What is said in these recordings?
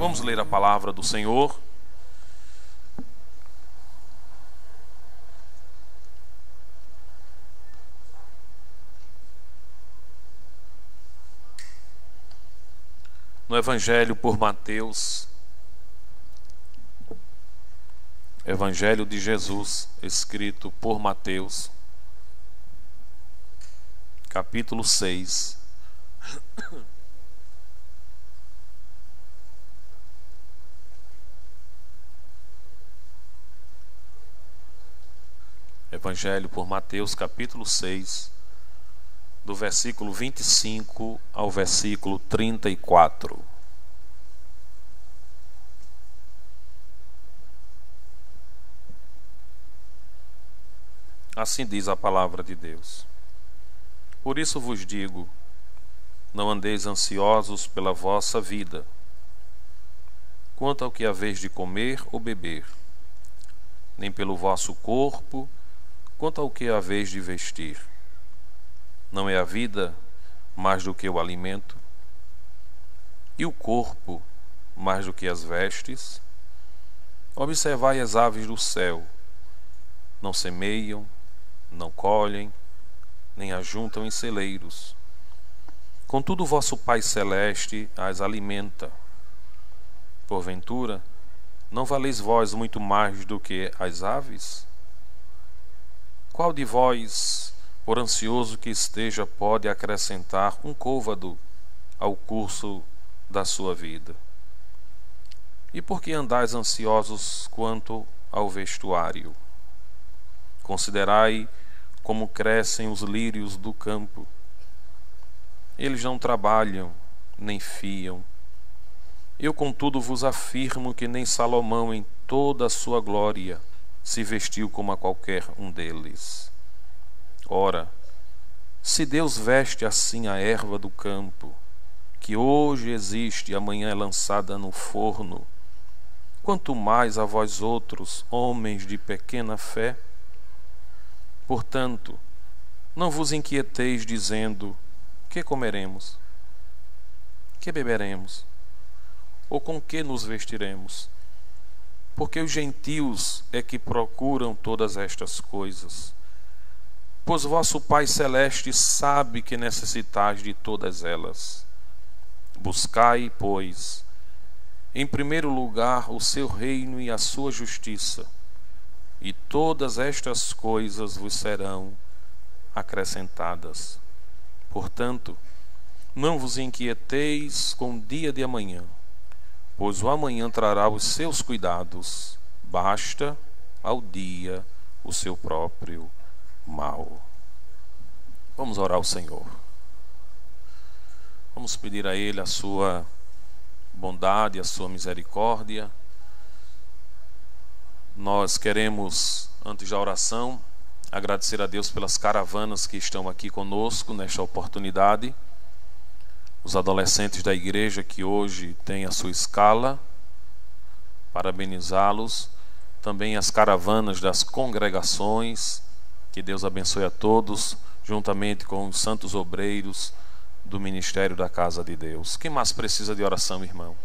Vamos ler a palavra do Senhor. No Evangelho por Mateus, Evangelho de Jesus, escrito por Mateus, capítulo 6. Evangelho por Mateus, capítulo 6, do versículo 25 ao versículo 34. Assim diz a palavra de Deus. Por isso vos digo, não andeis ansiosos pela vossa vida, quanto ao que haveis de comer ou beber, nem pelo vosso corpo, quanto ao que haveis de vestir. Não é a vida mais do que o alimento, e o corpo mais do que as vestes? Observai as aves do céu, não semeiam, não colhem, nem ajuntam em celeiros. Contudo, vosso Pai Celeste as alimenta. Porventura, não valeis vós muito mais do que as aves? Qual de vós, por ansioso que esteja, pode acrescentar um côvado ao curso da sua vida? E por que andais ansiosos quanto ao vestuário? Considerai como crescem os lírios do campo. Eles não trabalham, nem fiam. Eu, contudo, vos afirmo que nem Salomão, em toda a sua glória, se vestiu como a qualquer um deles. Ora, se Deus veste assim a erva do campo, que hoje existe e amanhã é lançada no forno, quanto mais a vós outros, homens de pequena fé? Portanto, não vos inquieteis dizendo: que comeremos? Que beberemos? Ou com que nos vestiremos? Porque os gentios é que procuram todas estas coisas. Pois vosso Pai Celeste sabe que necessitais de todas elas. Buscai, pois, em primeiro lugar o seu reino e a sua justiça, e todas estas coisas vos serão acrescentadas. Portanto, não vos inquieteis com o dia de amanhã, pois o amanhã trará os seus cuidados. Basta ao dia o seu próprio mal. Vamos orar ao Senhor. Vamos pedir a Ele a sua bondade, a sua misericórdia. Nós queremos, antes da oração, agradecer a Deus pelas caravanas que estão aqui conosco nesta oportunidade. Os adolescentes da igreja que hoje têm a sua escala, parabenizá-los. Também as caravanas das congregações, que Deus abençoe a todos, juntamente com os santos obreiros do ministério da casa de Deus. Quem mais precisa de oração, irmão?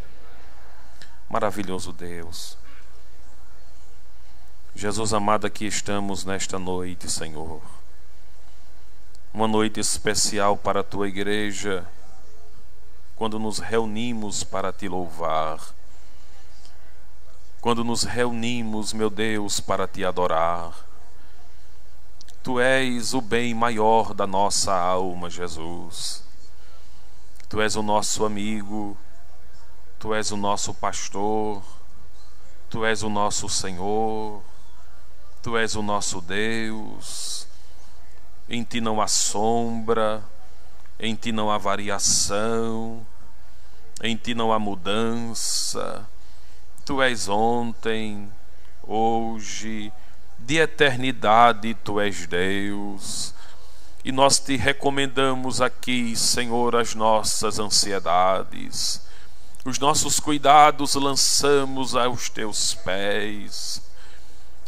Maravilhoso Deus. Jesus amado, aqui estamos nesta noite, Senhor. Uma noite especial para a Tua igreja, quando nos reunimos para Te louvar. Quando nos reunimos, meu Deus, para Te adorar. Tu és o bem maior da nossa alma, Jesus. Tu és o nosso amigo, Tu és o nosso pastor, Tu és o nosso Senhor, Tu és o nosso Deus. Em Ti não há sombra, em Ti não há variação, em Ti não há mudança. Tu és ontem, hoje, de eternidade Tu és Deus. E nós Te recomendamos aqui, Senhor, as nossas ansiedades. Os nossos cuidados lançamos aos Teus pés.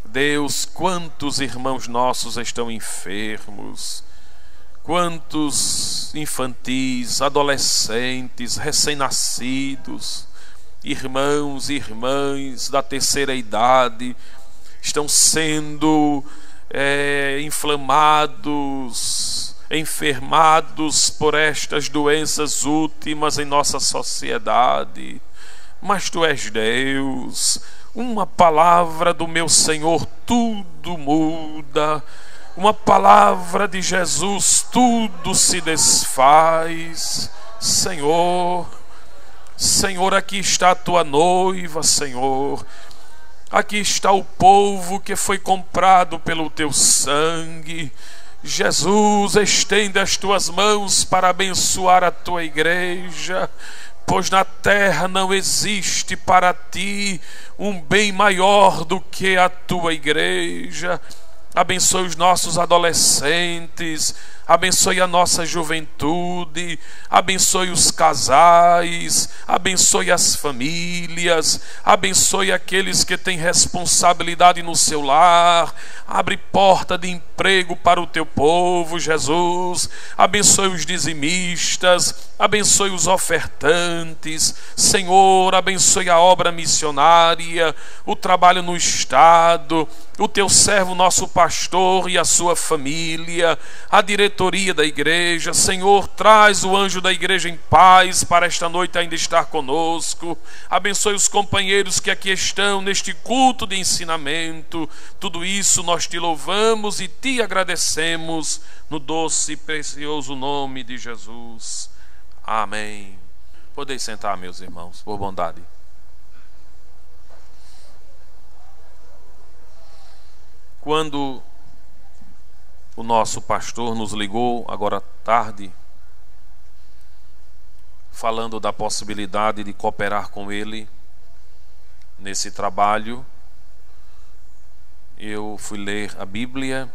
Deus, quantos irmãos nossos estão enfermos, quantos infantis, adolescentes, recém-nascidos irmãos e irmãs da terceira idade estão sendo inflamados, enfermados por estas doenças últimas em nossa sociedade. Mas tu és Deus. Uma palavra do meu Senhor tudo muda. Uma palavra de Jesus tudo se desfaz. Senhor, Senhor, aqui está a tua noiva, Senhor. Aqui está o povo que foi comprado pelo teu sangue. Jesus, estende as tuas mãos para abençoar a tua igreja, pois na terra não existe para ti um bem maior do que a tua igreja. Abençoe os nossos adolescentes, abençoe a nossa juventude, abençoe os casais, abençoe as famílias, abençoe aqueles que têm responsabilidade no seu lar. Abre porta de emprego para o teu povo, Jesus. Abençoe os dizimistas, abençoe os ofertantes. Senhor, abençoe a obra missionária, o trabalho no Estado, o teu servo, nosso pastor e a sua família, a diretoria da igreja. Senhor, traz o anjo da igreja em paz para esta noite ainda estar conosco. Abençoe os companheiros que aqui estão neste culto de ensinamento. Tudo isso nós te louvamos e te agradecemos no doce e precioso nome de Jesus. Amém. Podeis sentar, meus irmãos, por bondade. Quando o nosso pastor nos ligou agora à tarde, falando da possibilidade de cooperar com ele nesse trabalho, eu fui ler a Bíblia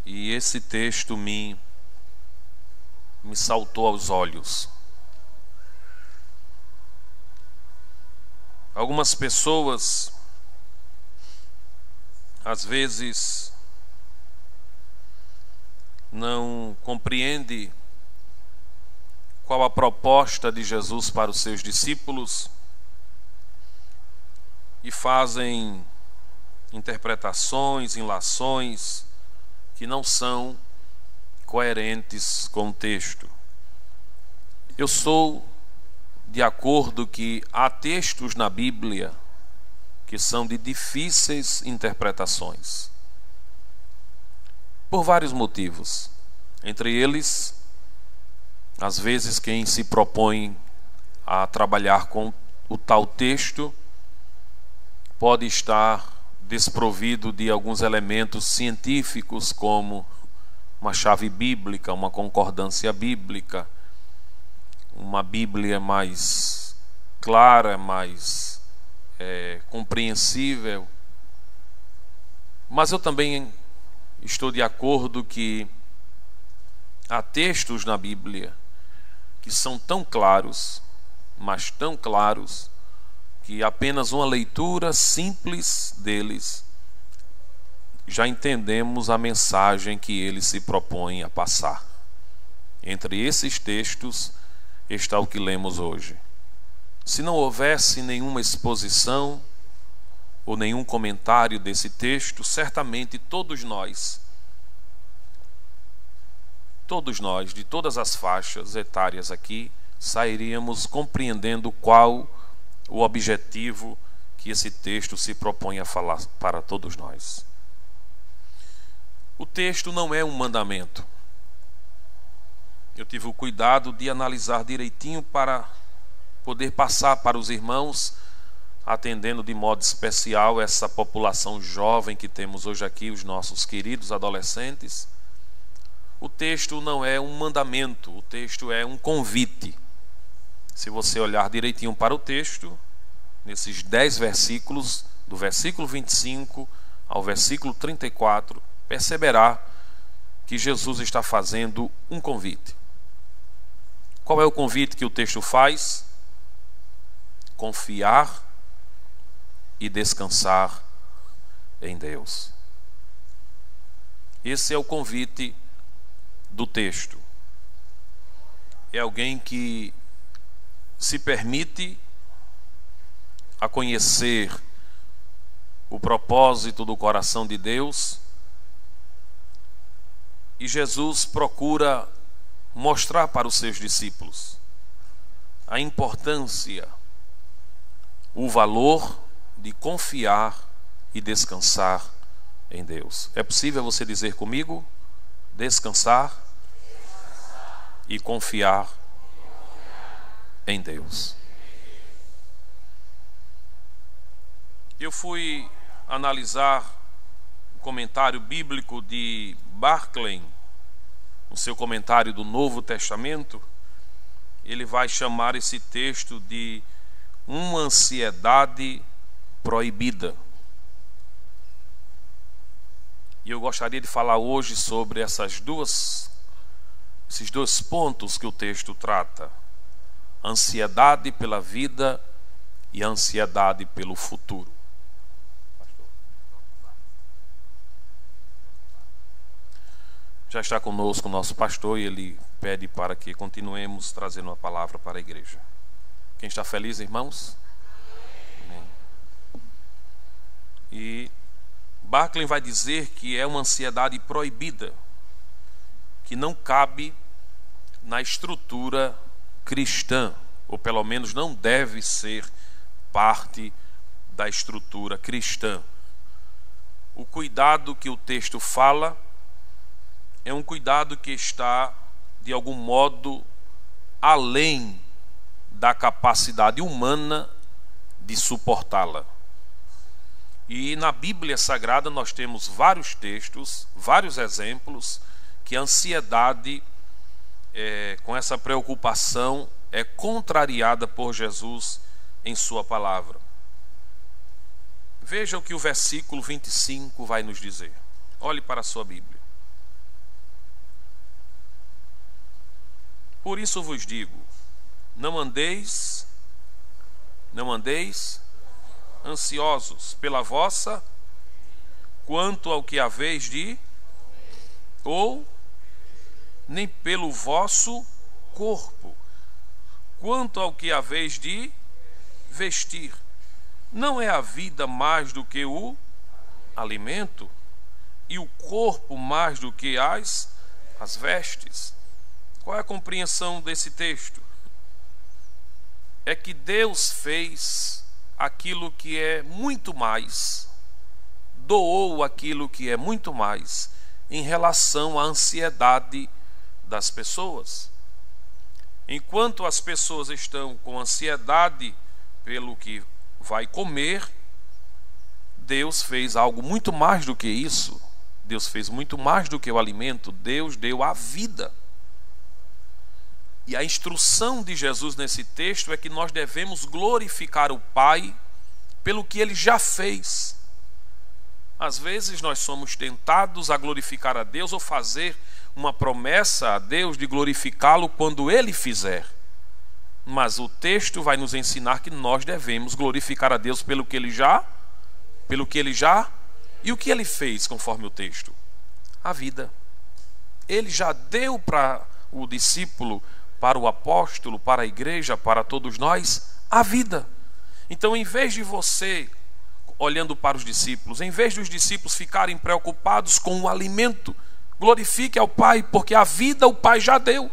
e esse texto me saltou aos olhos. Algumas pessoas às vezes não compreende qual a proposta de Jesus para os seus discípulos e fazem interpretações, enlações que não são coerentes com o texto. Eu sou de acordo que há textos na Bíblia que são de difíceis interpretações, por vários motivos. Entre eles, às vezes quem se propõe a trabalhar com o tal texto pode estar desprovido de alguns elementos científicos, como uma chave bíblica, uma concordância bíblica, uma Bíblia mais clara, mais compreensível. Mas eu também estou de acordo que há textos na Bíblia que são tão claros, mas tão claros, que apenas uma leitura simples deles já entendemos a mensagem que ele se propõe a passar. Entre esses textos está o que lemos hoje. Se não houvesse nenhuma exposição ou nenhum comentário desse texto, certamente todos nós, de todas as faixas etárias aqui, sairíamos compreendendo qual o objetivo que esse texto se propõe a falar para todos nós. O texto não é um mandamento. Eu tive o cuidado de analisar direitinho para poder passar para os irmãos, atendendo de modo especial essa população jovem que temos hoje aqui, os nossos queridos adolescentes. O texto não é um mandamento, o texto é um convite. Se você olhar direitinho para o texto, nesses 10 versículos, do versículo 25 ao versículo 34, perceberá que Jesus está fazendo um convite. Qual é o convite que o texto faz? Confiar e descansar em Deus. Esse é o convite do texto. É alguém que se permite a conhecer o propósito do coração de Deus, e Jesus procura mostrar para os seus discípulos a importância, o valor de confiar e descansar em Deus. É possível você dizer comigo? Descansar e confiar em Deus. Eu fui analisar o comentário bíblico de Barclay, no seu comentário do Novo Testamento. Ele vai chamar esse texto de uma ansiedade proibida. E eu gostaria de falar hoje sobre esses dois pontos que o texto trata: ansiedade pela vida e ansiedade pelo futuro. Já está conosco o nosso pastor e ele pede para que continuemos trazendo uma palavra para a igreja. Quem está feliz, irmãos? Amém. E Barclay vai dizer que é uma ansiedade proibida, que não cabe na estrutura cristã, ou pelo menos não deve ser parte da estrutura cristã. O cuidado que o texto fala é um cuidado que está, de algum modo, além da capacidade humana de suportá-la. E na Bíblia Sagrada nós temos vários textos, vários exemplos, que a ansiedade, com essa preocupação, é contrariada por Jesus em sua palavra. Veja o que o versículo 25 vai nos dizer. Olhe para a sua Bíblia. Por isso vos digo, não andeis ansiosos pela vossa, quanto ao que haveis de, ou nem pelo vosso corpo, quanto ao que haveis de vestir. Não é a vida mais do que o alimento, e o corpo mais do que as vestes? Qual é a compreensão desse texto? É que Deus fez aquilo que é muito mais, doou aquilo que é muito mais em relação à ansiedade das pessoas. Enquanto as pessoas estão com ansiedade pelo que vai comer, Deus fez algo muito mais do que isso. Deus fez muito mais do que o alimento. Deus deu a vida. E a instrução de Jesus nesse texto é que nós devemos glorificar o Pai pelo que Ele já fez. Às vezes nós somos tentados a glorificar a Deus ou fazer uma promessa a Deus de glorificá-lo quando Ele fizer. Mas o texto vai nos ensinar que nós devemos glorificar a Deus pelo que Ele já, e o que Ele fez, conforme o texto? A vida. Ele já deu para o discípulo, para o apóstolo, para a igreja, para todos nós, a vida. Então, em vez de você, olhando para os discípulos, em vez dos discípulos ficarem preocupados com o alimento, glorifique ao Pai, porque a vida o Pai já deu.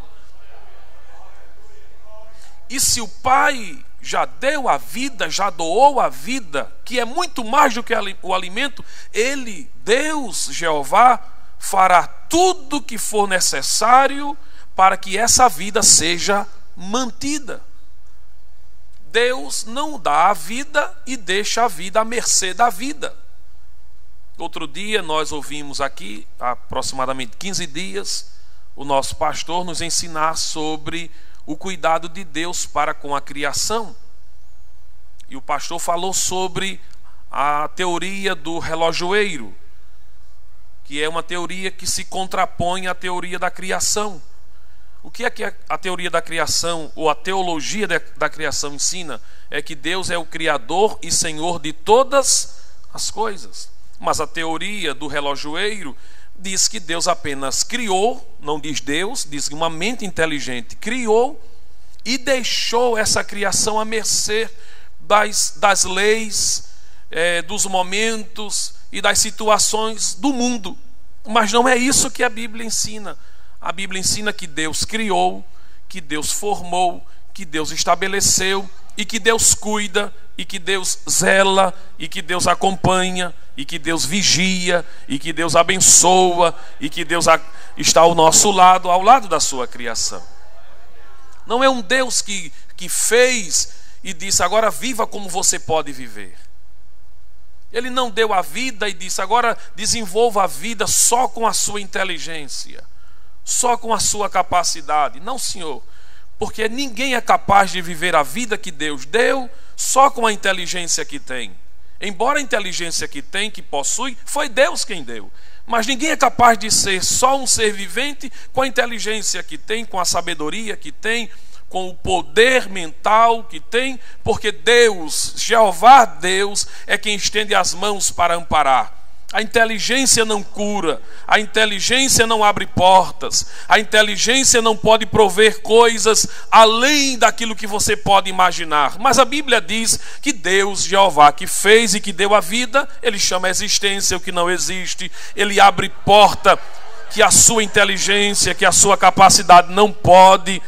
E se o Pai já deu a vida, já doou a vida, que é muito mais do que o alimento, Ele, Deus, Jeová, fará tudo o que for necessário para que essa vida seja mantida. Deus não dá a vida e deixa a vida à mercê da vida. Outro dia nós ouvimos aqui, há aproximadamente 15 dias, o nosso pastor nos ensinar sobre o cuidado de Deus para com a criação. E o pastor falou sobre a teoria do relojoeiro, que é uma teoria que se contrapõe à teoria da criação. O que é a teoria da criação, ou a teologia da criação ensina? É que Deus é o Criador e Senhor de todas as coisas. Mas a teoria do relojoeiro diz que Deus apenas criou, não diz Deus, diz que uma mente inteligente criou e deixou essa criação à mercê das leis, dos momentos e das situações do mundo. Mas não é isso que a Bíblia ensina. A Bíblia ensina que Deus criou, que Deus formou, que Deus estabeleceu, e que Deus cuida, e que Deus zela, e que Deus acompanha, e que Deus vigia, e que Deus abençoa, e que Deus está ao nosso lado, ao lado da sua criação. Não é um Deus que fez e disse: agora viva como você pode viver. Ele não deu a vida e disse: agora desenvolva a vida só com a sua inteligência, só com a sua capacidade. Não, Senhor, porque ninguém é capaz de viver a vida que Deus deu só com a inteligência que tem. Embora a inteligência que tem, que possui, foi Deus quem deu. Mas ninguém é capaz de ser só um ser vivente com a inteligência que tem, com a sabedoria que tem, com o poder mental que tem, porque Deus, Jeová Deus, é quem estende as mãos para amparar. A inteligência não cura, a inteligência não abre portas, a inteligência não pode prover coisas além daquilo que você pode imaginar. Mas a Bíblia diz que Deus, Jeová, que fez e que deu a vida, Ele chama a existência o que não existe, Ele abre porta que a sua inteligência, que a sua capacidade não pode.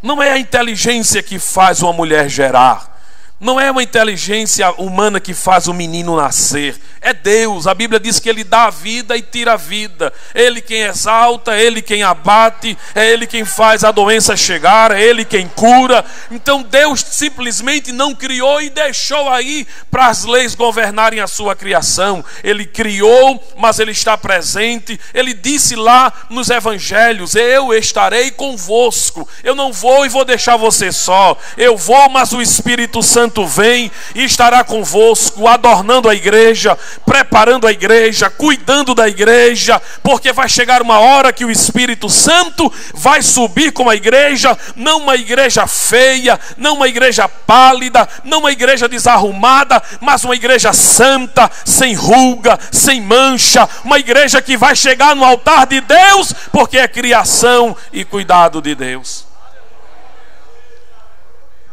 Não é a inteligência que faz uma mulher gerar. Não é uma inteligência humana que faz o menino nascer. É Deus. A Bíblia diz que Ele dá a vida e tira a vida. Ele quem exalta, Ele quem abate, é Ele quem faz a doença chegar, é Ele quem cura. Então Deus simplesmente não criou e deixou aí para as leis governarem a sua criação. Ele criou, mas Ele está presente. Ele disse lá nos evangelhos: eu estarei convosco. Eu não vou e vou deixar você só. Eu vou, mas o Espírito Santo vem e estará convosco, adornando a igreja, preparando a igreja, cuidando da igreja, porque vai chegar uma hora que o Espírito Santo vai subir com a igreja, não uma igreja feia, não uma igreja pálida, não uma igreja desarrumada, mas uma igreja santa, sem ruga, sem mancha, uma igreja que vai chegar no altar de Deus, porque é criação e cuidado de Deus.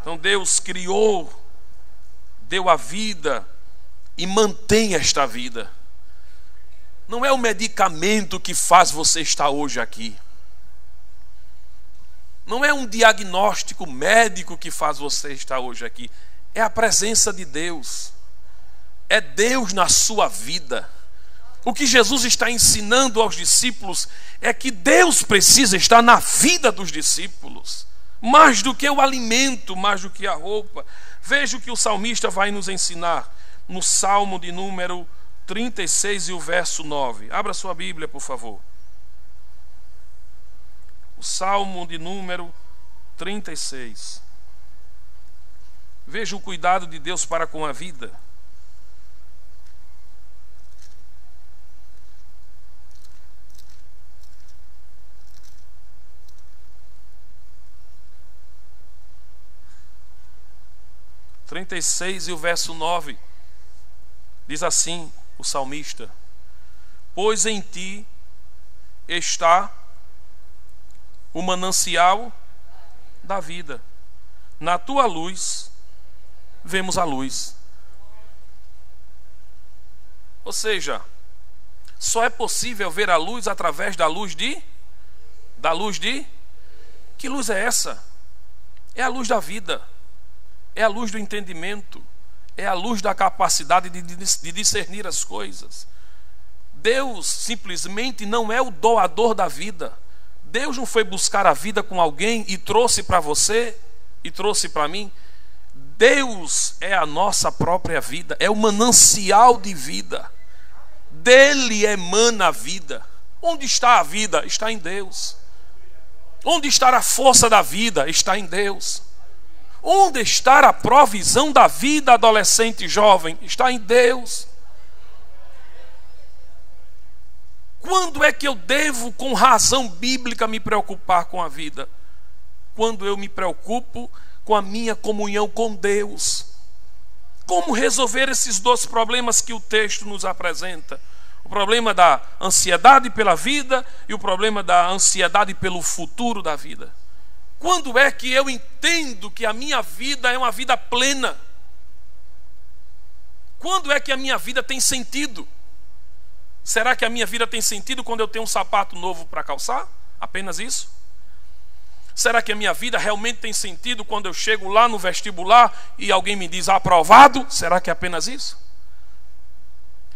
Então Deus criou, deu a vida e mantém esta vida. Não é o medicamento que faz você estar hoje aqui. Não é um diagnóstico médico que faz você estar hoje aqui. É a presença de Deus. É Deus na sua vida. O que Jesus está ensinando aos discípulos é que Deus precisa estar na vida dos discípulos. Mais do que o alimento, mais do que a roupa. Veja o que o salmista vai nos ensinar no Salmo de número 36 e o verso 9. Abra sua Bíblia, por favor. O Salmo de número 36. Veja o cuidado de Deus para com a vida. E o verso 9 diz assim o salmista: pois em ti está o manancial da vida, na tua luz vemos a luz. Ou seja, só é possível ver a luz através da luz de? Que luz é essa? É a luz da vida. É a luz do entendimento, é a luz da capacidade de discernir as coisas. Deus simplesmente não é o doador da vida. Deus não foi buscar a vida com alguém e trouxe para você e trouxe para mim. Deus é a nossa própria vida, é o manancial de vida. Dele emana a vida. Onde está a vida? Está em Deus. Onde está a força da vida? Está em Deus. Onde está a provisão da vida, adolescente e jovem? Está em Deus. Quando é que eu devo, com razão bíblica, me preocupar com a vida? Quando eu me preocupo com a minha comunhão com Deus. Como resolver esses dois problemas que o texto nos apresenta? O problema da ansiedade pela vida e o problema da ansiedade pelo futuro da vida. Quando é que eu entendo que a minha vida é uma vida plena? Quando é que a minha vida tem sentido? Será que a minha vida tem sentido quando eu tenho um sapato novo para calçar? Apenas isso? Será que a minha vida realmente tem sentido quando eu chego lá no vestibular e alguém me diz aprovado? Será que é apenas isso?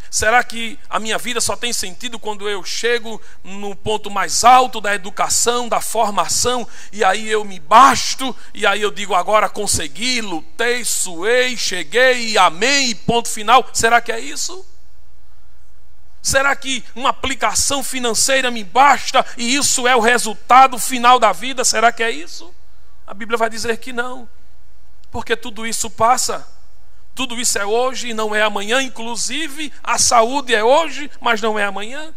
Será que a minha vida só tem sentido quando eu chego no ponto mais alto da educação, da formação, e aí eu me basto, e aí eu digo agora consegui, lutei, suei, cheguei, amei, e ponto final? Será que é isso? Será que uma aplicação financeira me basta e isso é o resultado final da vida? Será que é isso? A Bíblia vai dizer que não, porque tudo isso passa, tudo isso é hoje e não é amanhã. Inclusive a saúde é hoje, mas não é amanhã.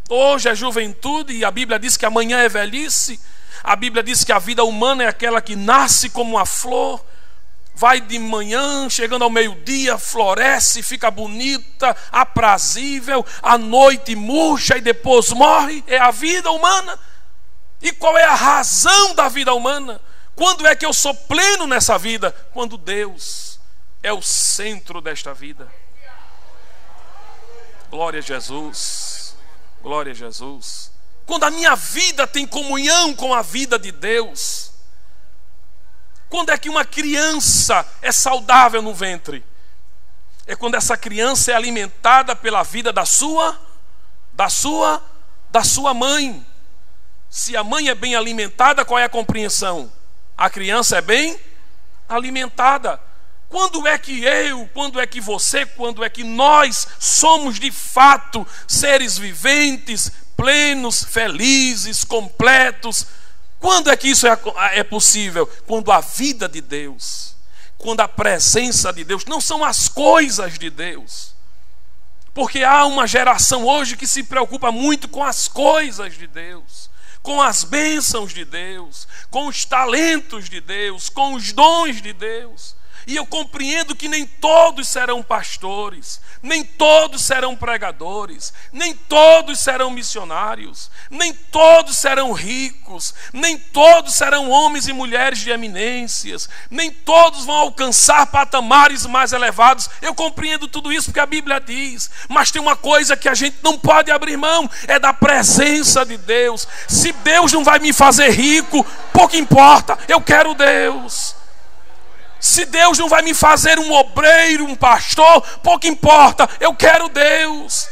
Hoje é juventude e a Bíblia diz que amanhã é velhice. A Bíblia diz que a vida humana é aquela que nasce como uma flor, vai de manhã, chegando ao meio-dia, floresce, fica bonita, aprazível, à noite murcha e depois morre. É a vida humana. E qual é a razão da vida humana? Quando é que eu sou pleno nessa vida? Quando Deus é o centro desta vida. Glória a Jesus. Glória a Jesus. Quando a minha vida tem comunhão com a vida de Deus. Quando é que uma criança é saudável no ventre? É quando essa criança é alimentada pela vida da sua mãe. Se a mãe é bem alimentada, qual é a compreensão? A criança é bem alimentada. Quando é que eu, quando é que você, quando é que nós somos de fato seres viventes, plenos, felizes, completos? Quando é que isso é possível? Quando a vida de Deus, quando a presença de Deus, não são as coisas de Deus. Porque há uma geração hoje que se preocupa muito com as coisas de Deus, com as bênçãos de Deus, com os talentos de Deus, com os dons de Deus. E eu compreendo que nem todos serão pastores, nem todos serão pregadores, nem todos serão missionários, nem todos serão ricos, nem todos serão homens e mulheres de eminências, nem todos vão alcançar patamares mais elevados. Eu compreendo tudo isso porque a Bíblia diz. Mas tem uma coisa que a gente não pode abrir mão, é da presença de Deus. Se Deus não vai me fazer rico, pouco importa, eu quero Deus. Se Deus não vai me fazer um obreiro, um pastor, pouco importa, eu quero Deus.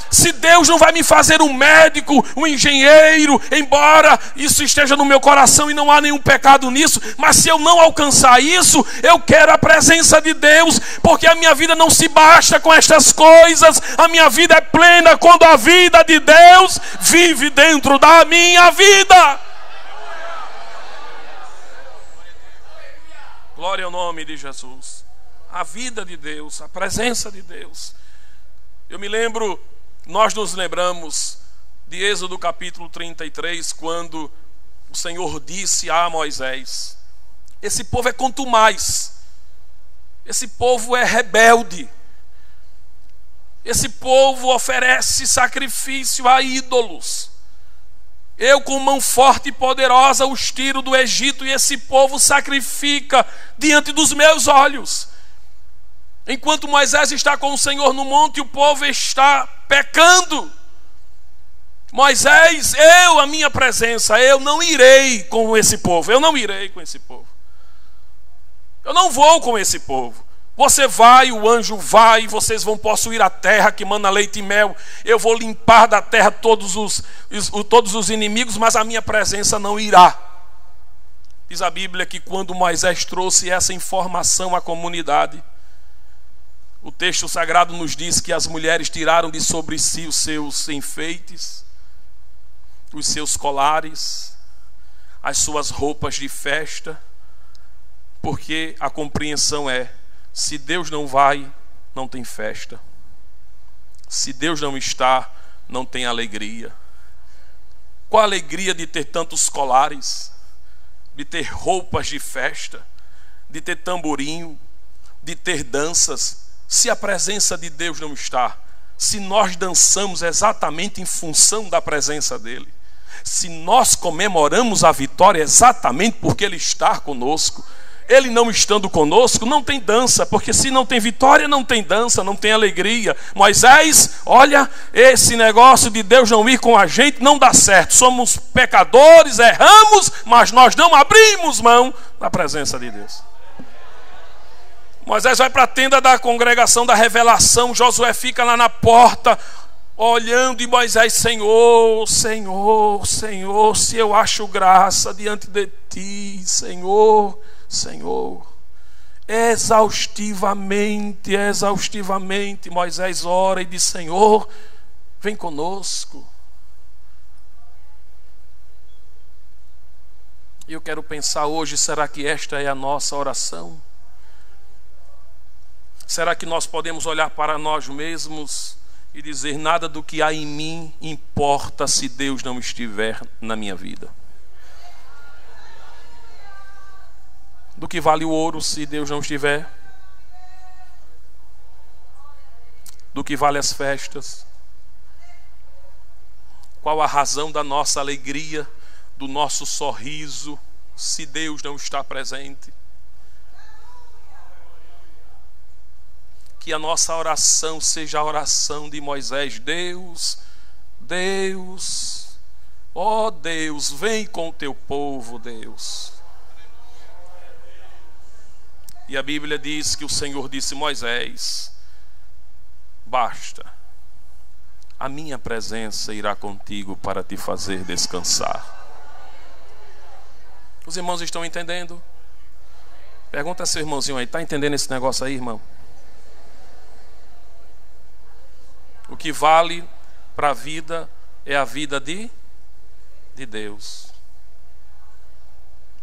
Se Deus não vai me fazer um médico, um engenheiro, embora isso esteja no meu coração e não há nenhum pecado nisso, mas se eu não alcançar isso, eu quero a presença de Deus, porque a minha vida não se basta com estas coisas, a minha vida é plena quando a vida de Deus vive dentro da minha vida. Glória ao nome de Jesus. A vida de Deus, a presença de Deus. Eu me lembro, nós nos lembramos de Êxodo capítulo 33, quando o Senhor disse a Moisés: esse povo é contumaz, esse povo é rebelde, esse povo oferece sacrifício a ídolos. Eu com mão forte e poderosa os tiro do Egito e esse povo sacrifica diante dos meus olhos. Enquanto Moisés está com o Senhor no monte, o povo está pecando. Moisés, a minha presença, eu não irei com esse povo. Eu não irei com esse povo. Eu não vou com esse povo. Você vai, o anjo vai, vocês vão possuir a terra que mana leite e mel. Eu vou limpar da terra todos os inimigos, mas a minha presença não irá. Diz a Bíblia que quando Moisés trouxe essa informação à comunidade, o texto sagrado nos diz que as mulheres tiraram de sobre si os seus enfeites, os seus colares, as suas roupas de festa, porque a compreensão é: se Deus não vai, não tem festa. Se Deus não está, não tem alegria. Qual a alegria de ter tantos colares, de ter roupas de festa, de ter tamborim, de ter danças, se a presença de Deus não está? Se nós dançamos exatamente em função da presença dele, Se nós comemoramos a vitória exatamente porque Ele está conosco, Ele não estando conosco, não tem dança, porque se não tem vitória, não tem dança, não tem alegria. Moisés, olha, esse negócio de Deus não ir com a gente não dá certo. Somos pecadores, erramos, mas nós não abrimos mão da presença de Deus. Moisés vai para a tenda da congregação da revelação, Josué fica lá na porta, olhando, e Moisés: Senhor, Senhor, Senhor, se eu acho graça diante de Ti, Senhor, Senhor. Exaustivamente, Moisés ora e diz: Senhor, vem conosco. E eu quero pensar hoje, será que esta é a nossa oração? Será que nós podemos olhar para nós mesmos e dizer: nada do que há em mim importa se Deus não estiver na minha vida? Do que vale o ouro se Deus não estiver? Do que vale as festas? Qual a razão da nossa alegria, do nosso sorriso, se Deus não está presente? Que a nossa oração seja a oração de Moisés: Deus, Deus, ó Deus, vem com o teu povo, Deus. E a Bíblia diz que o Senhor disse: Moisés, basta, a minha presença irá contigo para te fazer descansar. Os irmãos estão entendendo? Pergunta a seu irmãozinho aí: está entendendo esse negócio aí, irmão? O que vale para a vida é a vida de Deus.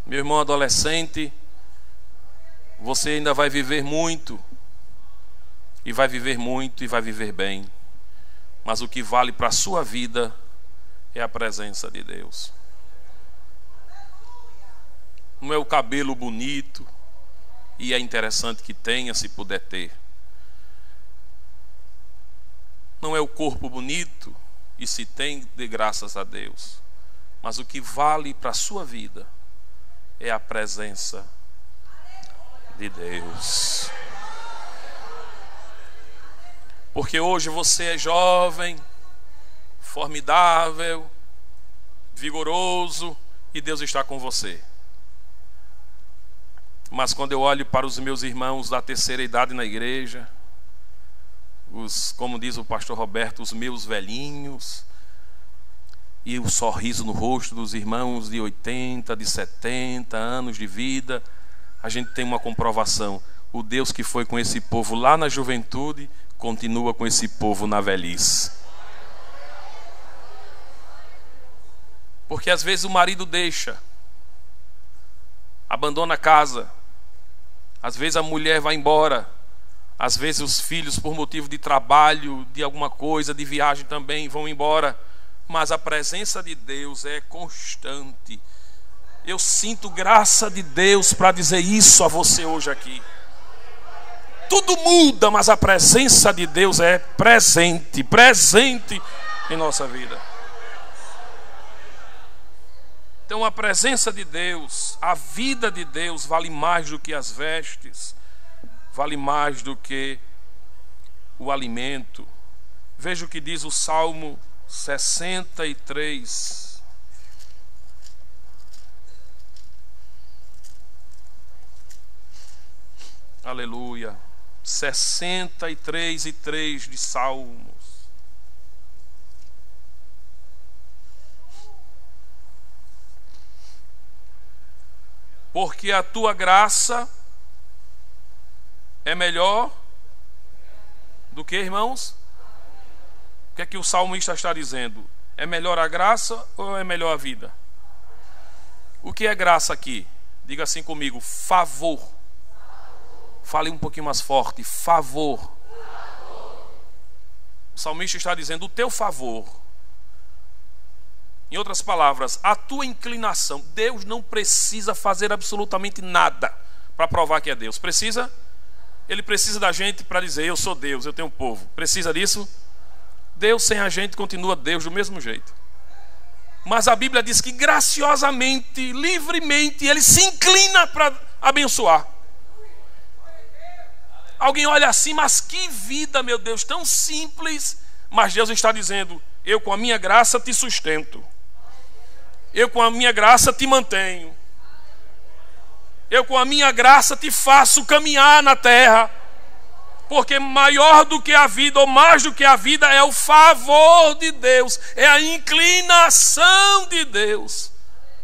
Meu irmão adolescente, você ainda vai viver muito, e vai viver muito, e vai viver bem. Mas o que vale para a sua vida é a presença de Deus. Não é o cabelo bonito, e é interessante que tenha, se puder ter. Não é o corpo bonito, e se tem, dê graças a Deus. Mas o que vale para a sua vida é a presença de Deus. Porque hoje você é jovem, formidável, vigoroso, e Deus está com você. Mas quando eu olho para os meus irmãos da terceira idade na igreja, como diz o pastor Roberto, os meus velhinhos, e o sorriso no rosto dos irmãos de 80, de 70 anos de vida, a gente tem uma comprovação: o Deus que foi com esse povo lá na juventude continua com esse povo na velhice. Porque às vezes o marido deixa, abandona a casa, às vezes a mulher vai embora, às vezes os filhos, por motivo de trabalho, de alguma coisa, de viagem também, vão embora. Mas a presença de Deus é constante. Eu sinto graça de Deus para dizer isso a você hoje aqui. Tudo muda, mas a presença de Deus é presente em nossa vida. Então a presença de Deus, a vida de Deus vale mais do que as vestes, vale mais do que o alimento. Veja o que diz o Salmo 63. Aleluia. 63:3 de Salmos. Porque a tua graça é melhor do que, irmãos? O que é que o salmista está dizendo? É melhor a graça ou é melhor a vida? O que é graça aqui? Diga assim comigo: favor. Fale um pouquinho mais forte: favor. O salmista está dizendo: o teu favor. Em outras palavras, a tua inclinação. Deus não precisa fazer absolutamente nada para provar que é Deus. Precisa? Ele precisa da gente para dizer: eu sou Deus, eu tenho um povo. Precisa disso? Deus sem a gente continua Deus do mesmo jeito. Mas a Bíblia diz que graciosamente, livremente, ele se inclina para abençoar. Alguém olha assim, mas que vida, meu Deus, tão simples. Mas Deus está dizendo: eu com a minha graça te sustento. Eu com a minha graça te mantenho. Eu com a minha graça te faço caminhar na terra. Porque maior do que a vida, ou mais do que a vida, é o favor de Deus, é a inclinação de Deus,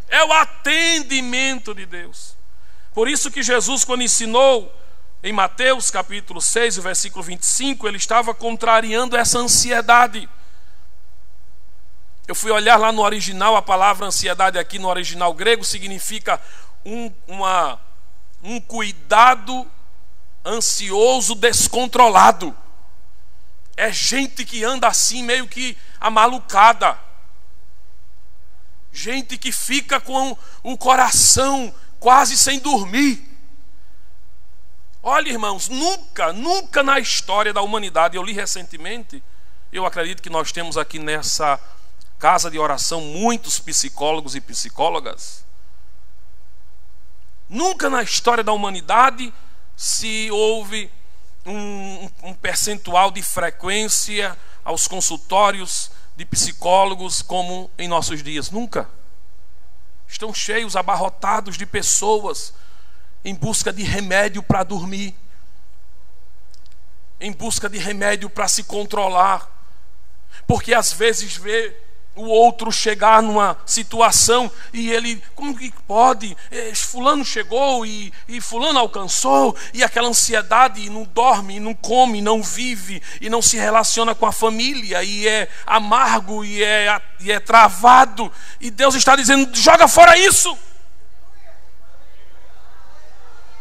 é o atendimento de Deus. Por isso que Jesus, quando ensinou em Mateus capítulo 6, o versículo 25, ele estava contrariando essa ansiedade. Eu fui olhar lá no original, a palavra ansiedade aqui no original grego significa um cuidado ansioso, descontrolado. É gente que anda assim meio que amalucada. Gente que fica com o coração quase sem dormir. Olha, irmãos, nunca na história da humanidade, eu li recentemente, eu acredito que nós temos aqui nessa casa de oração muitos psicólogos e psicólogas. Nunca na história da humanidade se houve um percentual de frequência aos consultórios de psicólogos como em nossos dias. Nunca. Estão cheios, abarrotados de pessoas em busca de remédio para dormir, em busca de remédio para se controlar, porque às vezes vê o outro chegar numa situação e ele, como que pode? Fulano chegou e fulano alcançou, e aquela ansiedade, e não dorme, e não come, e não vive, e não se relaciona com a família, e é amargo, e é travado. E Deus está dizendo: joga fora isso,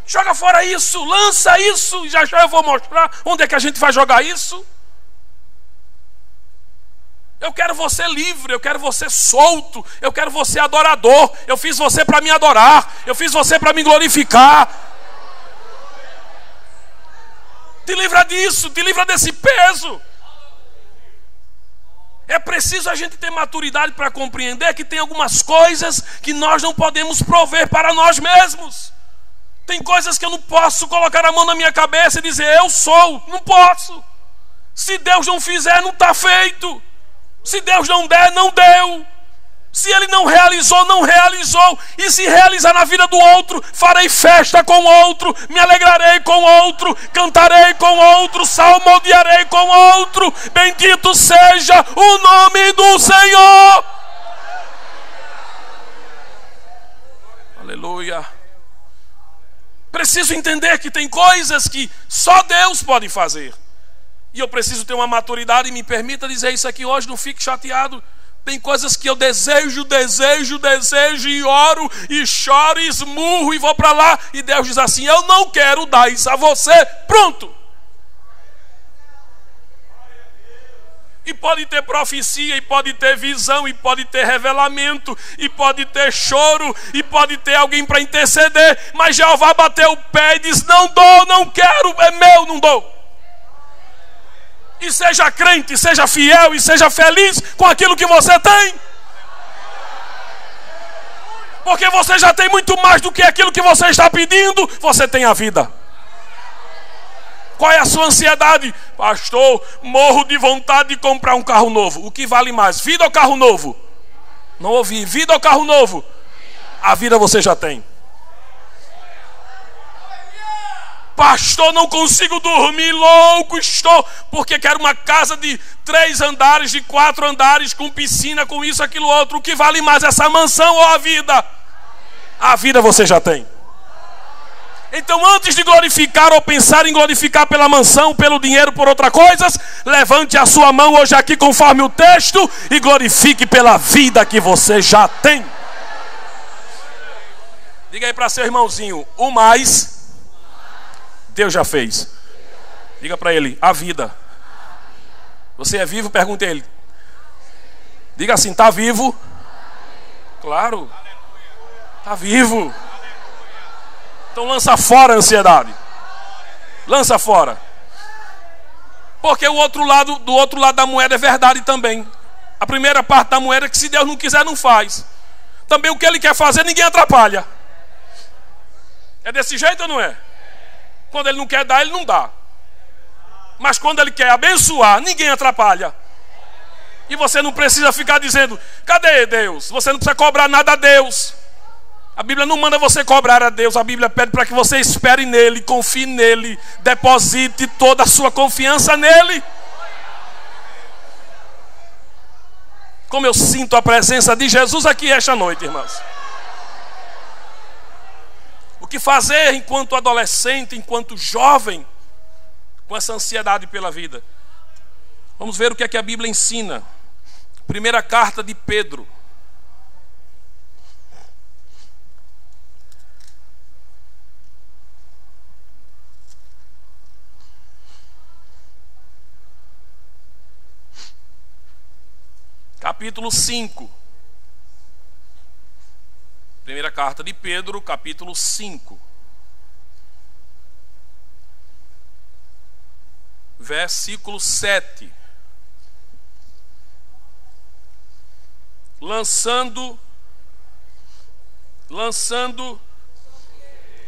joga fora isso, lança isso, e já eu vou mostrar onde é que a gente vai jogar isso. Eu quero você livre, eu quero você solto, eu quero você adorador. Eu fiz você para me adorar, eu fiz você para me glorificar. Te livra disso, te livra desse peso. É preciso a gente ter maturidade para compreender que tem algumas coisas que nós não podemos prover para nós mesmos. Tem coisas que eu não posso colocar a mão na minha cabeça e dizer: eu sou, não posso. Se Deus não fizer, não está feito. Se Deus não der, não deu. Se Ele não realizou, não realizou. E se realizar na vida do outro, farei festa com o outro, me alegrarei com o outro, cantarei com o outro, salmodiarei com o outro. Bendito seja o nome do Senhor. Aleluia. Preciso entender que tem coisas que só Deus pode fazer. E eu preciso ter uma maturidade, e me permita dizer isso aqui hoje, não fique chateado. Tem coisas que eu desejo, e oro, e choro, e esmurro, e vou para lá. E Deus diz assim: eu não quero dar isso a você, pronto. E pode ter profecia, e pode ter visão, e pode ter revelamento, e pode ter choro, e pode ter alguém para interceder. Mas Jeová bateu o pé e diz: não dou, não quero, é meu, não dou. E seja crente, seja fiel e seja feliz com aquilo que você tem. Porque você já tem muito mais do que aquilo que você está pedindo. Você tem a vida. Qual é a sua ansiedade? Pastor, morro de vontade de comprar um carro novo. O que vale mais, vida ou carro novo? Não ouvi, vida ou carro novo? A vida você já tem. Pastor, não consigo dormir, louco estou, porque quero uma casa de 3 andares, de 4 andares, com piscina, com isso, aquilo, outro. O que vale mais, essa mansão ou a vida? A vida você já tem. Então, antes de glorificar ou pensar em glorificar pela mansão, pelo dinheiro, por outra coisa, levante a sua mão hoje aqui conforme o texto e glorifique pela vida que você já tem. Diga aí para seu irmãozinho: o mais Deus já fez. Diga para ele: a vida. Você é vivo? Pergunte a ele. Diga assim: está vivo? Claro. Está vivo. Então lança fora a ansiedade. Lança fora. Porque do outro lado da moeda é verdade também. A primeira parte da moeda é que se Deus não quiser, não faz. Também o que Ele quer fazer, ninguém atrapalha. É desse jeito ou não é? Quando Ele não quer dar, Ele não dá. Mas quando Ele quer abençoar, ninguém atrapalha. E você não precisa ficar dizendo, cadê Deus? Você não precisa cobrar nada a Deus. A Bíblia não manda você cobrar a Deus. A Bíblia pede para que você espere nele, confie nele, deposite toda a sua confiança nele. Como eu sinto a presença de Jesus aqui esta noite, irmãos. O que fazer enquanto adolescente, enquanto jovem, com essa ansiedade pela vida? Vamos ver o que é que a Bíblia ensina. Primeira carta de Pedro. Capítulo 5. Primeira carta de Pedro, capítulo 5. Versículo 7. Lançando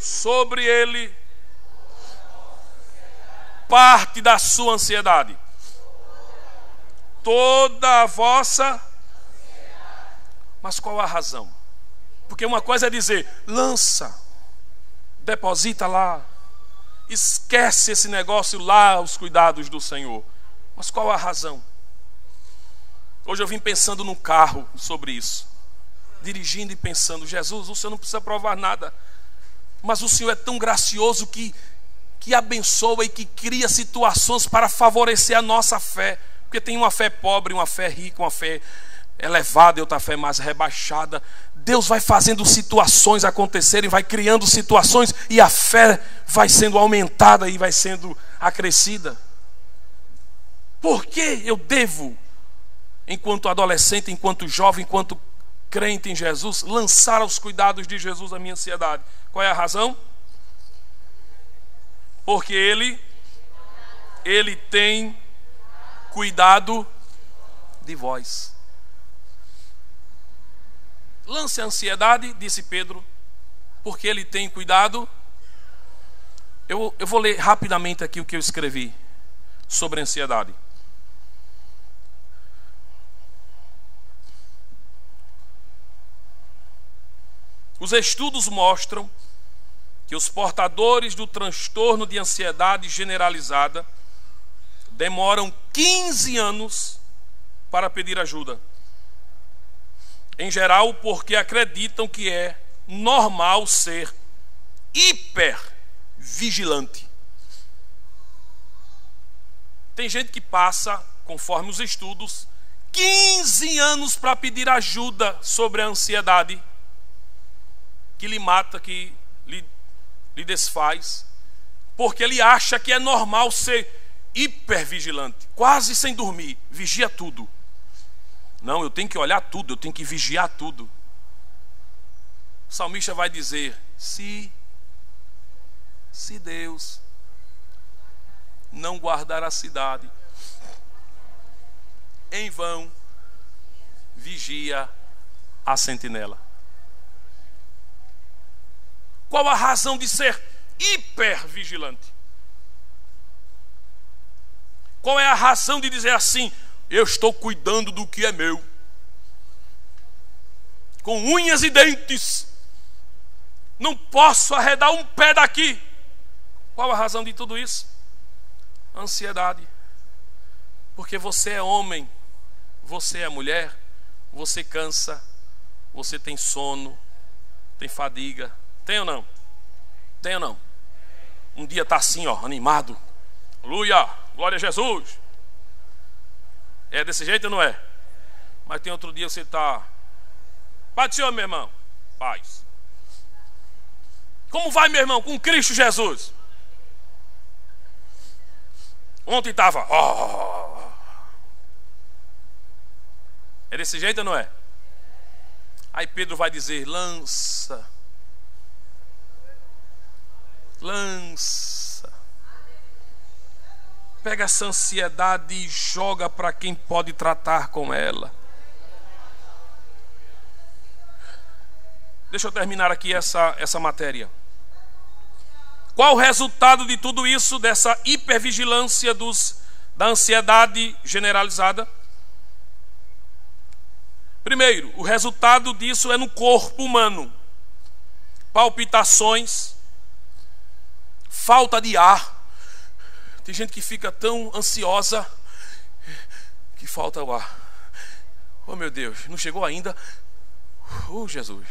sobre ele parte da sua ansiedade. Toda a vossa. Mas qual a razão? Porque uma coisa é dizer, lança, deposita lá, esquece esse negócio lá, os cuidados do Senhor. Mas qual a razão? Hoje eu vim pensando no carro sobre isso, dirigindo e pensando, Jesus, o Senhor não precisa provar nada, mas o Senhor é tão gracioso que abençoa e que cria situações para favorecer a nossa fé. Porque tem uma fé pobre, uma fé rica, uma fé elevada e outra fé mais rebaixada. Deus vai fazendo situações acontecerem, vai criando situações e a fé vai sendo aumentada e vai sendo acrescida. Por que eu devo, enquanto adolescente, enquanto jovem, enquanto crente em Jesus, lançar aos cuidados de Jesus a minha ansiedade? Qual é a razão? Porque Ele tem cuidado de vós. Lance a ansiedade, disse Pedro, porque Ele tem cuidado. Eu vou ler rapidamente aqui o que eu escrevi sobre a ansiedade. Os estudos mostram que os portadores do transtorno de ansiedade generalizada demoram 15 anos para pedir ajuda. Em geral, porque acreditam que é normal ser hipervigilante. Tem gente que passa, conforme os estudos, 15 anos para pedir ajuda sobre a ansiedade, que lhe mata, que lhe desfaz, porque ele acha que é normal ser hipervigilante, quase sem dormir, vigia tudo. Não, eu tenho que olhar tudo, eu tenho que vigiar tudo. O salmista vai dizer, se Deus não guardar a cidade, em vão vigia a sentinela. Qual a razão de ser hipervigilante? Qual é a razão de dizer assim, eu estou cuidando do que é meu, com unhas e dentes, não posso arredar um pé daqui? Qual a razão de tudo isso? Ansiedade. Porque você é homem, você é mulher, você cansa, você tem sono, tem fadiga. Tem ou não? Tem ou não? Um dia está assim, ó, animado. Aleluia, glória a Jesus. É desse jeito ou não é? Mas tem outro dia você está... Pai do Senhor, meu irmão. Paz. Como vai, meu irmão, com Cristo Jesus? Ontem estava... Oh. É desse jeito ou não é? Aí Pedro vai dizer, lança. Pega essa ansiedade e joga para quem pode tratar com ela. Deixa eu terminar aqui essa matéria. Qual o resultado de tudo isso, dessa hipervigilância da ansiedade generalizada? Primeiro, o resultado disso é no corpo humano. Palpitações, falta de ar. Tem gente que fica tão ansiosa que falta o ar. Oh meu Deus, não chegou ainda? Oh Jesus.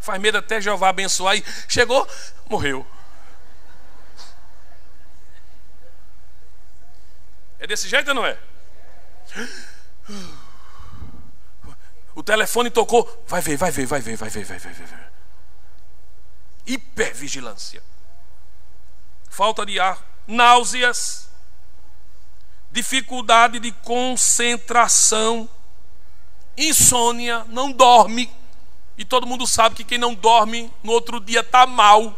Faz medo até Jeová abençoar e chegou, morreu. É desse jeito ou não é? O telefone tocou, vai ver. Hipervigilância. Falta de ar, náuseas, dificuldade de concentração, insônia, não dorme. E todo mundo sabe que quem não dorme no outro dia está mal.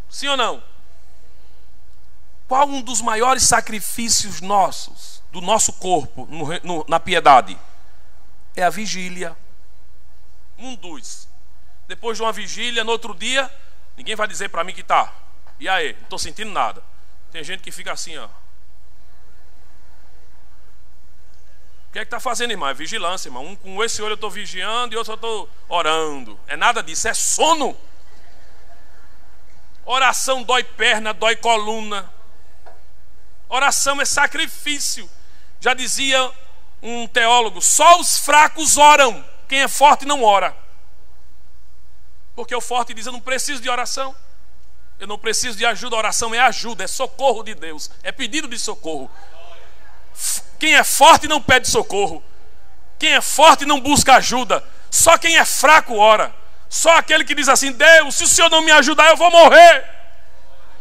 Sim ou não? Qual um dos maiores sacrifícios nossos, do nosso corpo, na piedade? É a vigília. Um dos. Depois de uma vigília, no outro dia, ninguém vai dizer para mim que está. E aí? Não estou sentindo nada. Tem gente que fica assim, ó. O que é que está fazendo, irmão? É vigilância, irmão. Um com esse olho eu estou vigiando e outro eu estou orando. É nada disso, é sono. Oração dói perna, dói coluna. Oração é sacrifício. Já dizia um teólogo, só os fracos oram. Quem é forte não ora. Porque o forte diz, eu não preciso de oração. Eu não preciso de ajuda. A oração é ajuda, é socorro de Deus. É pedido de socorro. Quem é forte não pede socorro. Quem é forte não busca ajuda. Só quem é fraco ora. Só aquele que diz assim, Deus, se o Senhor não me ajudar eu vou morrer.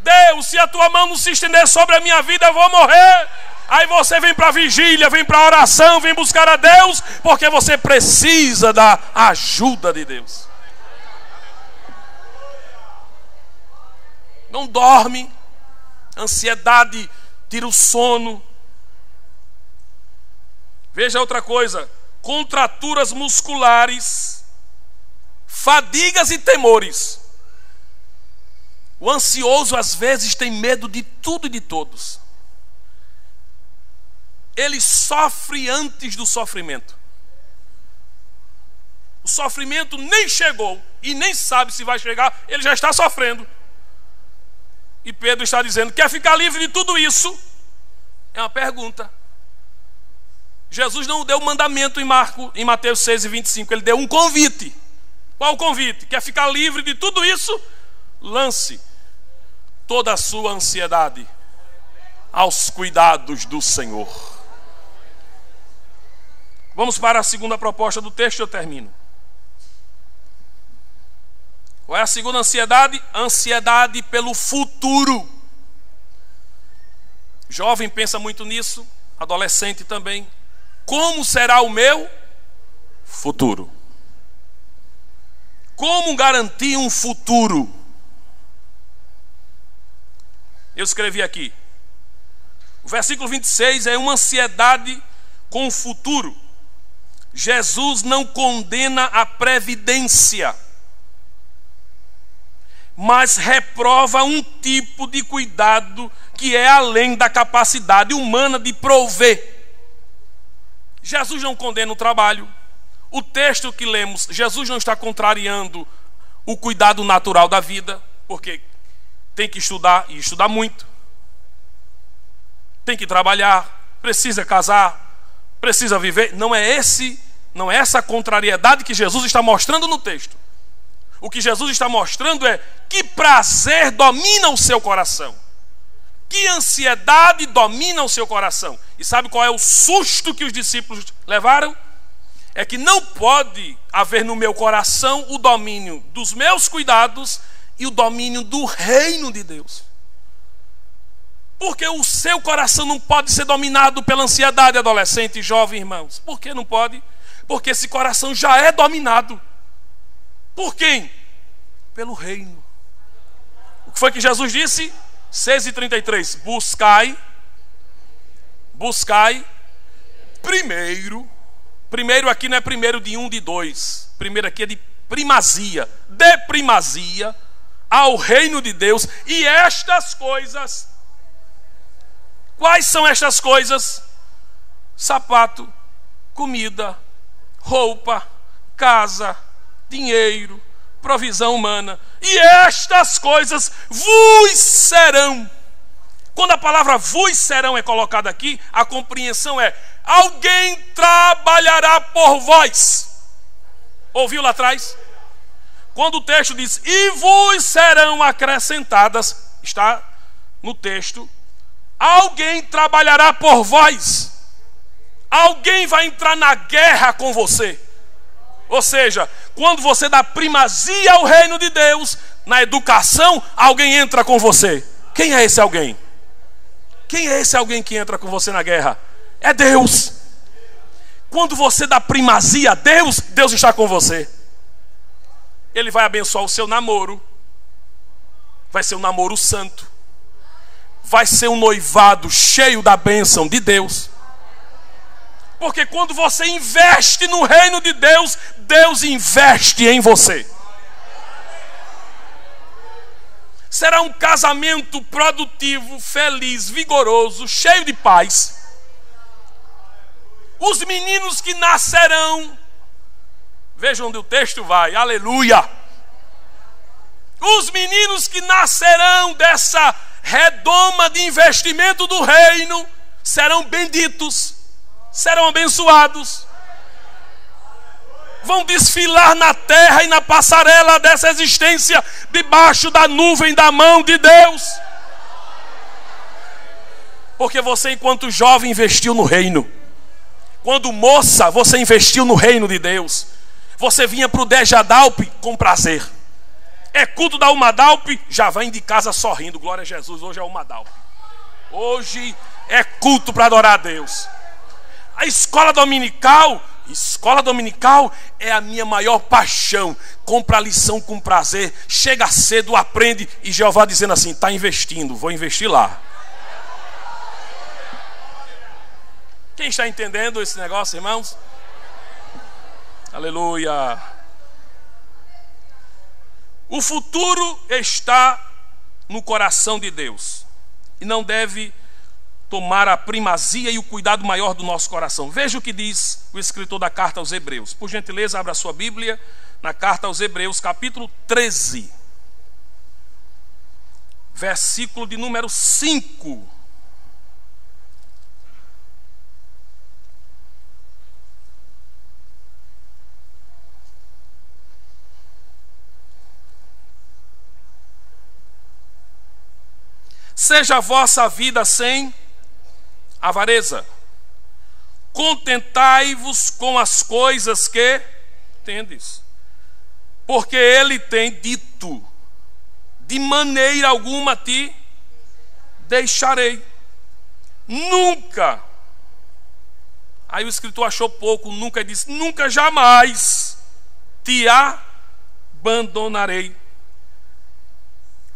Deus, se a tua mão não se estender sobre a minha vida eu vou morrer. Aí você vem para a vigília, vem para a oração, vem buscar a Deus, porque você precisa da ajuda de Deus. Não dorme, ansiedade tira o sono. Veja outra coisa, contraturas musculares, fadigas e temores. O ansioso às vezes tem medo de tudo e de todos. Ele sofre antes do sofrimento. O sofrimento nem chegou e nem sabe se vai chegar, ele já está sofrendo. E Pedro está dizendo, quer ficar livre de tudo isso? É uma pergunta. Jesus não deu um mandamento em Mateus 6:25, ele deu um convite. Qual o convite? Quer ficar livre de tudo isso? Lance toda a sua ansiedade aos cuidados do Senhor. Vamos para a segunda proposta do texto e eu termino. Qual é a segunda ansiedade? Ansiedade pelo futuro. Jovem pensa muito nisso, adolescente também. Como será o meu futuro? Como garantir um futuro? Eu escrevi aqui. O versículo 26 é uma ansiedade com o futuro. Jesus não condena a previdência, mas reprova um tipo de cuidado que é além da capacidade humana de prover. Jesus não condena o trabalho. O texto que lemos, Jesus não está contrariando o cuidado natural da vida, porque tem que estudar e estudar muito. Tem que trabalhar, precisa casar, precisa viver. Não é essa contrariedade que Jesus está mostrando no texto. O que Jesus está mostrando é que prazer domina o seu coração. Que ansiedade domina o seu coração. E sabe qual é o susto que os discípulos levaram? É que não pode haver no meu coração o domínio dos meus cuidados e o domínio do reino de Deus. Porque o seu coração não pode ser dominado pela ansiedade, adolescente e jovem, irmãos. Por que não pode? Porque esse coração já é dominado. Por quem? Pelo reino. O que foi que Jesus disse? 6:33. Buscai primeiro Primeiro aqui não é primeiro de um, de dois. Primeiro aqui é de primazia. De primazia ao reino de Deus. E estas coisas. Quais são estas coisas? Sapato, comida, roupa, casa, dinheiro, provisão humana. E estas coisas vos serão. Quando a palavra vos serão é colocada aqui, a compreensão é: alguém trabalhará por vós. Ouviu lá atrás? Quando o texto diz e vos serão acrescentadas, está no texto, alguém trabalhará por vós. Alguém vai entrar na guerra com você. Ou seja, quando você dá primazia ao reino de Deus, na educação, alguém entra com você. Quem é esse alguém? Quem é esse alguém que entra com você na guerra? É Deus. Quando você dá primazia a Deus, Deus está com você. Ele vai abençoar o seu namoro. Vai ser um namoro santo. Vai ser um noivado cheio da bênção de Deus. Porque quando você investe no reino de Deus, Deus investe em você. Será um casamento produtivo, feliz, vigoroso, cheio de paz. Os meninos que nascerão, vejam onde o texto vai, aleluia. Os meninos que nascerão dessa redoma de investimento do reino serão benditos, serão abençoados. Vão desfilar na terra e na passarela dessa existência, debaixo da nuvem da mão de Deus. Porque você, enquanto jovem, investiu no reino. Quando moça, você investiu no reino de Deus. Você vinha para o Dejadalp com prazer. É culto da Umadalp, já vem de casa sorrindo. Glória a Jesus, hoje é Umadalp. Hoje é culto para adorar a Deus. A escola dominical é a minha maior paixão. Compra a lição com prazer, chega cedo, aprende. E Jeová dizendo assim: está investindo, vou investir lá. Quem está entendendo esse negócio, irmãos? Aleluia. O futuro está no coração de Deus e não deve tomar a primazia e o cuidado maior do nosso coração. Veja o que diz o escritor da carta aos Hebreus. Por gentileza, abra a sua Bíblia na carta aos Hebreus, capítulo 13, versículo de número 5. Seja a vossa vida sem avareza. Contentai-vos com as coisas que tendes. Porque ele tem dito: de maneira alguma te deixarei. Nunca. Aí o escritor achou pouco, nunca disse: nunca jamais te abandonarei.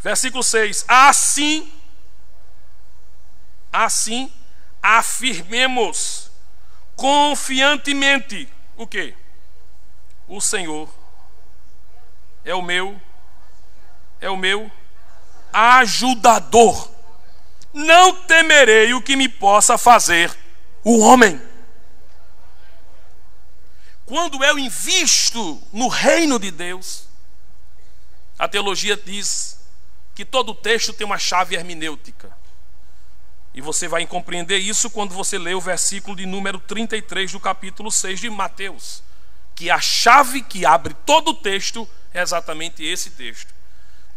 Versículo 6. Assim afirmemos confiantemente o quê? O Senhor é o meu ajudador. Não temerei o que me possa fazer o homem. Quando eu invisto no reino de Deus, a teologia diz que todo texto tem uma chave hermenêutica. E você vai compreender isso quando você lê o versículo de número 33 do capítulo 6 de Mateus. Que a chave que abre todo o texto é exatamente esse texto.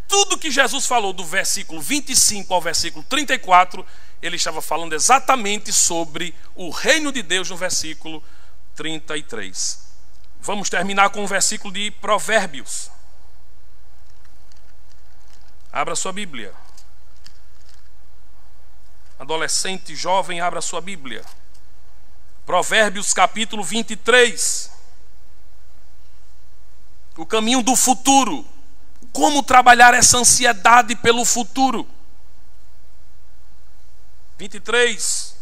Tudo que Jesus falou do versículo 25 ao versículo 34, ele estava falando exatamente sobre o reino de Deus no versículo 33. Vamos terminar com o versículo de Provérbios. Abra sua Bíblia. Adolescente, jovem, abra sua Bíblia. Provérbios capítulo 23. O caminho do futuro. Como trabalhar essa ansiedade pelo futuro. 23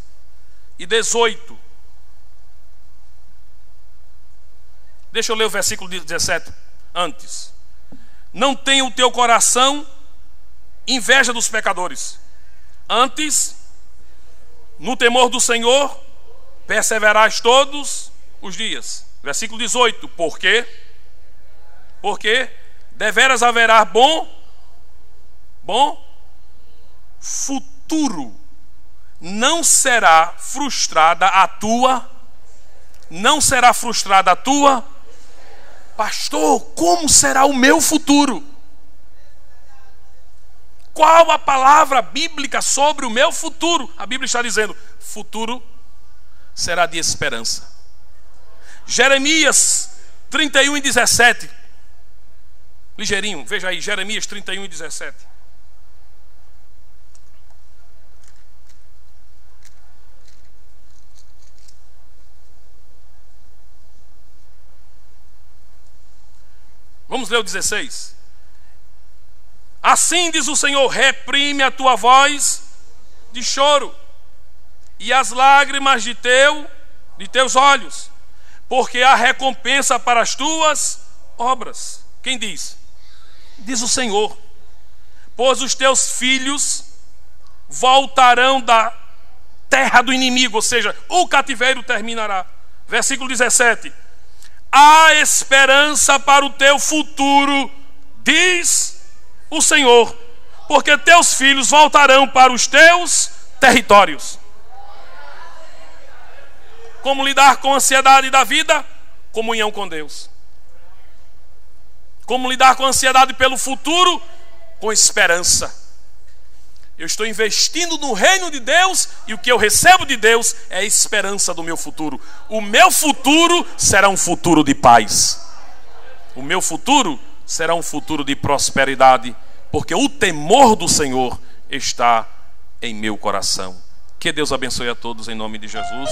e 18. Deixa eu ler o versículo 17 antes. Não tenha o teu coração inveja dos pecadores. Antes, no temor do Senhor, perseverarás todos os dias. Versículo 18. Por quê? Porque deveras haverá bom futuro. Não será frustrada a tua. Pastor, como será o meu futuro? Qual a palavra bíblica sobre o meu futuro? A Bíblia está dizendo: futuro será de esperança. Jeremias 31:17. Ligeirinho, veja aí, Jeremias 31:17. Vamos ler o 16. Assim diz o Senhor: reprime a tua voz de choro e as lágrimas de teus olhos, porque há recompensa para as tuas obras. Quem diz? Diz o Senhor: pois os teus filhos voltarão da terra do inimigo, ou seja, o cativeiro terminará. Versículo 17. Há esperança para o teu futuro, diz o Senhor, porque teus filhos voltarão para os teus territórios. Como lidar com a ansiedade da vida? Comunhão com Deus. Como lidar com a ansiedade pelo futuro? Com esperança. Eu estou investindo no reino de Deus e o que eu recebo de Deus é a esperança do meu futuro. O meu futuro será um futuro de paz. O meu futuro será um futuro de prosperidade, porque o temor do Senhor está em meu coração. Que Deus abençoe a todos em nome de Jesus.